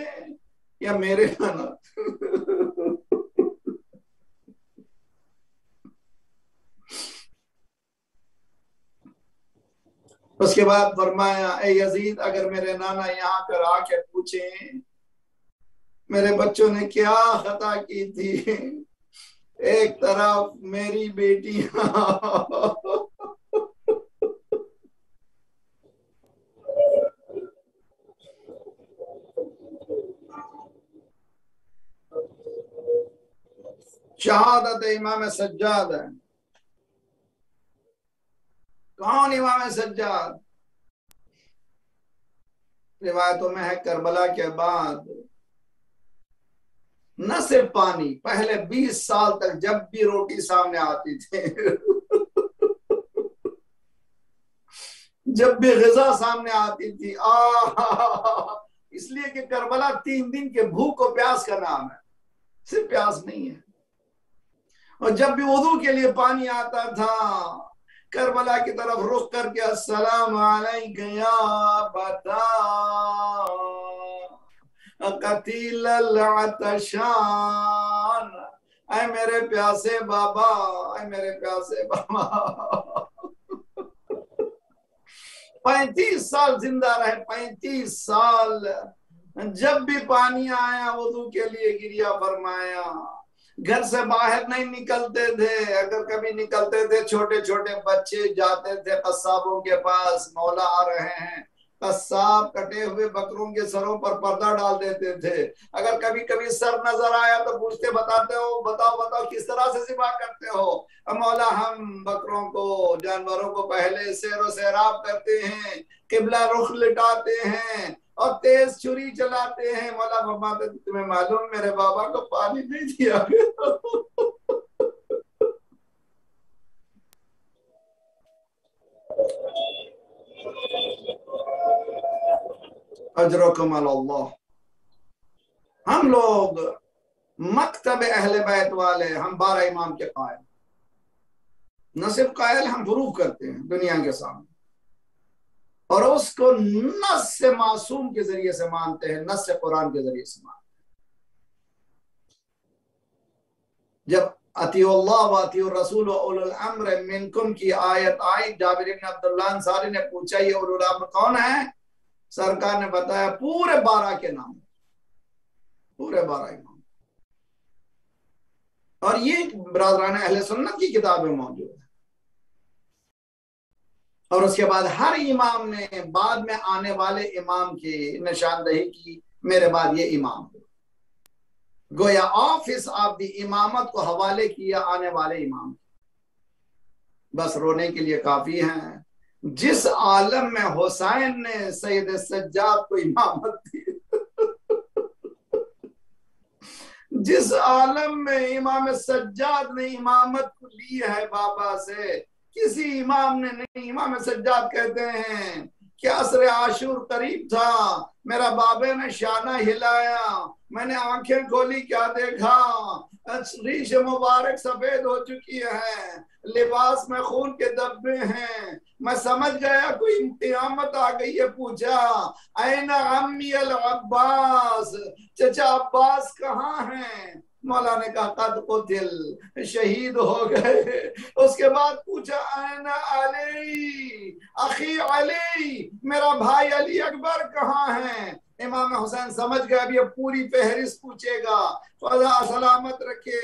یا میرے نانا تھے؟ اس کے بعد فرمایا اے یزید اگر میرے نانا یہاں پر آ کے پوچھیں میرے بچوں نے کیا خطا کی تھی، ایک طرف میری بیٹیاں شہادت امام سجاد ہے۔ کون امام سجاد؟ روایتوں میں ہے کربلا کے بعد نہ صرف پانی، پہلے 20 سال تک جب بھی روٹی سامنے آتی تھی جب بھی غذا سامنے آتی تھی اس لیے کہ کربلا 3 دن کے بھوک و پیاس کا نام ہے، صرف پیاس نہیں ہے۔ اور جب بھی وضو کے لیے پانی آتا تھا کربلا کی طرف رخ کر کے السلام علیکم یا ابتا قتیل العطشان، اے میرے پیاسے بابا، اے میرے پیاسے بابا۔ 35 سال زندہ رہے، 35 سال جب بھی پانی آیا وضو کے لیے گریا فرمایا، گھر سے باہر نہیں نکلتے تھے، اگر کبھی نکلتے تھے چھوٹے چھوٹے بچے جاتے تھے قصابوں کے پاس، مولا آ رہے ہیں، قصاب کٹے ہوئے بکروں کے سروں پر پردہ ڈال دیتے تھے، اگر کبھی کبھی سر نظر آیا تو پوچھتے بتاتے ہو، بتاؤ کس طرح سے ذبح کرتے ہو؟ مولا ہم بکروں کو، جانوروں کو پہلے سیر و سیراب کرتے ہیں، قبلہ رخ لٹاتے ہیں اور تیز چھری چلاتے ہیں۔ مولا فرماتے تمہیں معلوم میرے بابا کو پانی نہیں دیا گیا۔ اجرکم علی اللہ۔ ہم لوگ مکتب اہل بیت والے، ہم 12 امام کے قائل، نہ صرف قائل، ہم پروف کرتے ہیں دنیا کے سامنے، اور اس کو نص معصوم کے ذریعے سے مانتے ہیں، نص قرآن کے ذریعے سے مانتے ہیں۔ جب اطیعوا اللہ و اطیعوا الرسول و اولو الامر منکم کی آیت آئی، جابر بن عبداللہ انصاری نے پوچھا یہ اولو الامر کون ہے؟ سرکار نے بتایا پورے 12 کے نام، پورے 12 امام، اور یہ برادران اہل سنت کی کتابیں موجود ہیں۔ اور اس کے بعد ہر امام نے بعد میں آنے والے امام کی نشاندہی کی، میرے بعد یہ امام ہو، گویا آفس آف دی امامت کو حوالے کیا آنے والے امام۔ بس رونے کے لیے کافی ہیں، جس عالم میں حسین نے سید سجاد کو امامت دی، جس عالم میں امام سجاد نے امامت کو لی ہے بابا سے، کسی امام نے نہیں۔ امام سجاد کہتے ہیں کہ عصر عاشور قریب تھا، میرا بابے نے شانہ ہلایا، میں نے آنکھیں کھولی، کیا دیکھا؟ ریش مبارک سفید ہو چکی ہے، لباس میں خون کے دبے ہیں، میں سمجھ گیا کوئی قیامت آ گئی ہے۔ پوچھا این عمی العباس، چچا عباس کہاں ہیں؟ مولا نے کہا قد قتل، شہید ہو گئے۔ اس کے بعد پوچھا این علی اخی علی، میرا بھائی علی اکبر کہاں ہیں؟ امام حسین سمجھ گئے اب یہ پوری فہرست پوچھے گا۔ خدا سلامت رکھے،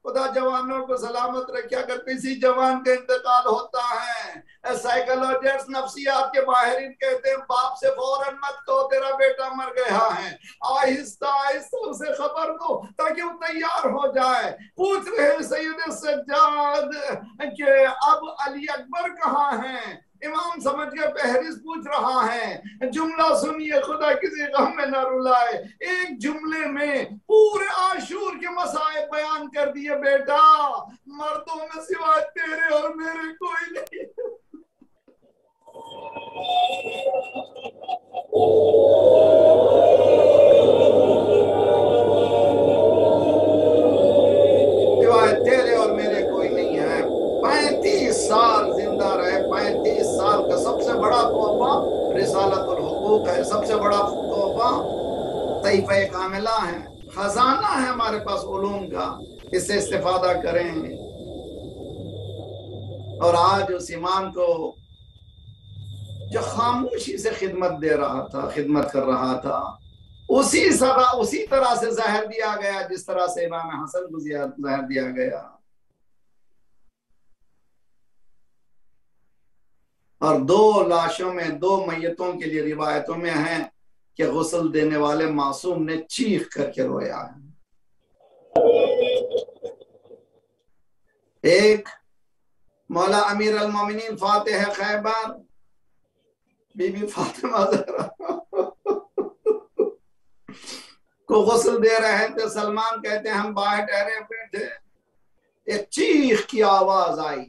خدا جوانوں کو سلامت رکھے۔ اگر کسی جوان کا انتقال ہوتا ہے، سائیکولوجسٹ نفسیات کے ماہرین کہتے ہیں باپ سے فوراً مت کہو تیرا بیٹا مر گیا ہے، آہستہ آہستہ اسے خبر دو تاکہ وہ تیار ہو جائے۔ پوچھ رہے ہیں سید سجاد کہ اب علی اکبر کہاں ہیں؟ امام سمجھ کے فہرست پوچھ رہا ہے، جملہ سنیے، خدا کسی غم میں نہ رلائے۔ ایک جملے میں پورے عاشور کے مسائل بیان کر دیے، بیٹا مردوں میں سوائے تیرے اور میرے کوئی نہیں۔ سوائے تیرے اور میرے کوئی نہیں ہے۔ 35 سال زندہ رہے، 35 سال کا سب سے بڑا تحفہ رسالت الحقوق ہے، سب سے بڑا تحفہ طیفہ کاملہ ہے، خزانہ ہے ہمارے پاس علوم کا، اس سے استفادہ کریں۔ اور آج اس امام کو جو خاموشی سے خدمت دے رہا تھا، خدمت کر رہا تھا، اسی طرح سے زہر دیا گیا جس طرح سے امام حسن کو زہر دیا گیا۔ اور 2 لاشوں میں 2 میتوں کے لیے روایتوں میں ہیں کہ غسل دینے والے معصوم نے چیخ کر کے رویا ہے۔ ایک مولا امیر المومنین فاتح خیبر بی بی فاطمہ زہرا کو غسل دے رہے تھے، سلمان کہتے ہیں ہم باہر ٹھہرے ہوئے تھے، ایک چیخ کی آواز آئی،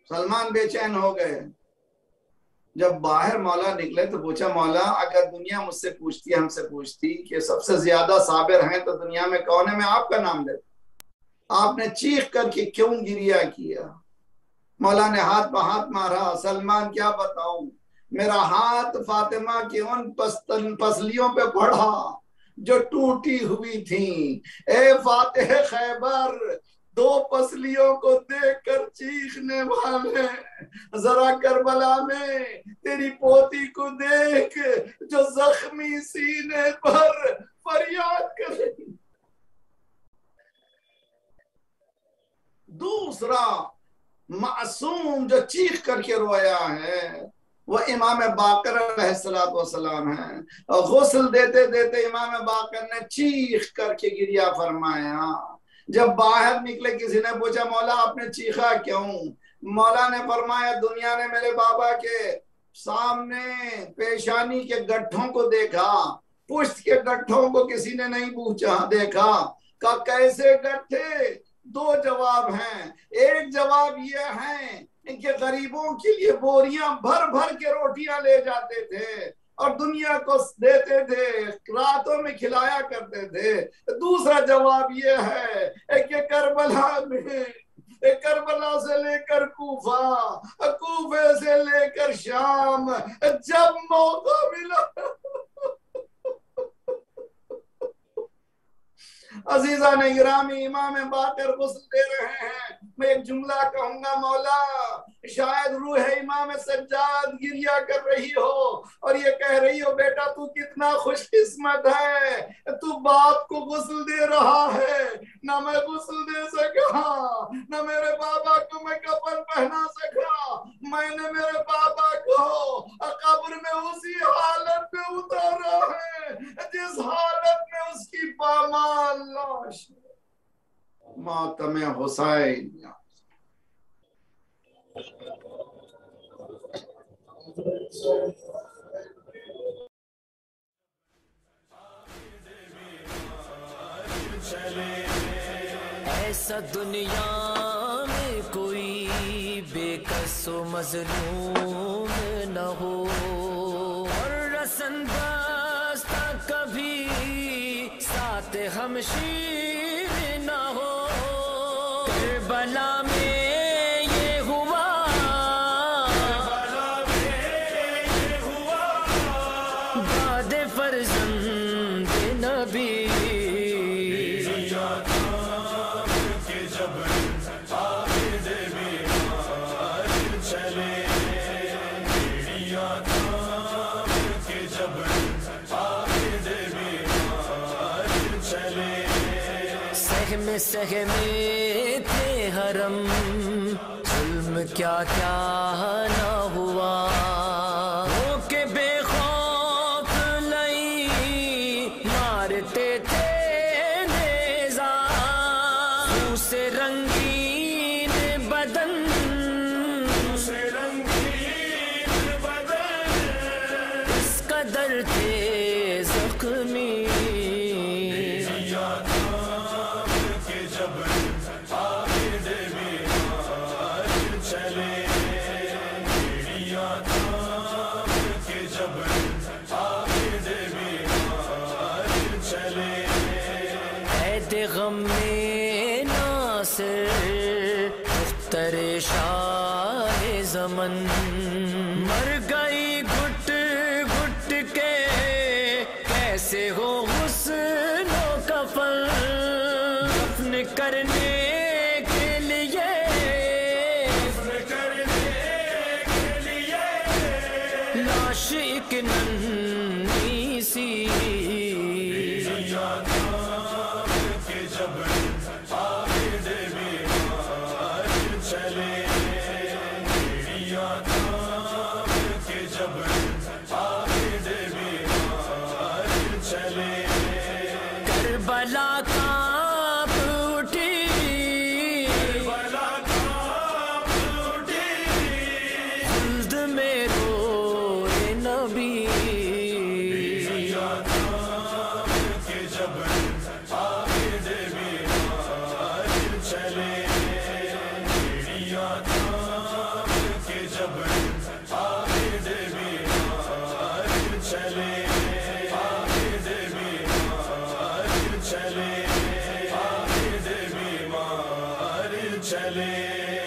سلمان بے چین ہو گئے۔ جب باہر مولا نکلے تو پوچھا مولا اگر دنیا مجھ سے پوچھتی، ہم سے پوچھتی کہ سب سے زیادہ صابر ہیں تو دنیا میں کون ہے، میں آپ کا نام لیتا، آپ نے چیخ کر کے کیوں گریہ کیا؟ مولا نے ہاتھ پہ ہاتھ مارا، سلمان کیا بتاؤں، میرا ہاتھ فاطمہ کی ان پسلیوں پہ پڑا جو ٹوٹی ہوئی تھیں۔ اے فاتح خیبر، دو پسلیوں کو دیکھ کر چیخنے والے، ذرا کربلا میں تیری پوتی کو دیکھ جو زخمی سینے پر فریاد کرے۔ دوسرا معصوم جو چیخ کر کے رویا ہے وہ امام باقر علیہ السلام ہیں، اور غسل دیتے دیتے امام باقر نے چیخ کر کے گریہ فرمایا۔ جب باہر نکلے کسی نے پوچھا مولا آپ نے چیخا کیوں؟ مولا نے فرمایا دنیا نے میرے بابا کے سامنے پیشانی کے گٹھوں کو دیکھا، پشت کے گٹھوں کو کسی نے نہیں پوچھا دیکھا۔ کہا کیسے گٹھے؟ دو جواب ہیں۔ ایک جواب یہ ہے کہ غریبوں کے لیے بوریاں بھر بھر کے روٹیاں لے جاتے تھے اور دنیا کو دیتے تھے، راتوں میں کھلایا کرتے تھے۔ دوسرا جواب یہ ہے کہ کربلا سے لے کر کوفہ، کوفے سے لے کر شام، جب موقع ملا۔ عزیزان گرامی، امام باقر غسل دے رہے ہیں۔ میں ایک جملہ کہوں گا، مولا شاید روح امام سجاد گریہ کر رہی ہو اور یہ کہہ رہی ہو بیٹا تو کتنا خوش قسمت ہے، تو باپ کو غسل دے رہا ہے، نہ میں غسل دے سکا، نہ میرے بابا کو میں کفن پہنا سکا، میں نے میرے بابا کو قبر میں اسی حالت میں اتارا ہے جس حالت میں اس کی پامال لاش۔ ماتم حسین۔ ایسا دنیا میں کوئی بے کس و مظلوم نہ ہو، اور رسن بستہ کبھی ساتھ ہمشیر نہ ہو۔ کربلا میں یہ ہوا، داد فرزند نبی، سہمے تھے حرم، ظلم کیا کیا نہ ہوا، ہو کے بے خوف لئی مارتے تھے نیزہ، منہ سے رنگین بدن، اس قدر تھے زخمی، غم میں ناصر مختر شاہ زمن، مر گئی گھٹ گھٹ کے کیسے ہو حسن و کفن، دفن کرنے کے لیے لاش ایک ننھی سی، کربلا کانپ اٹھی، خلد میں روئے نبی، چلے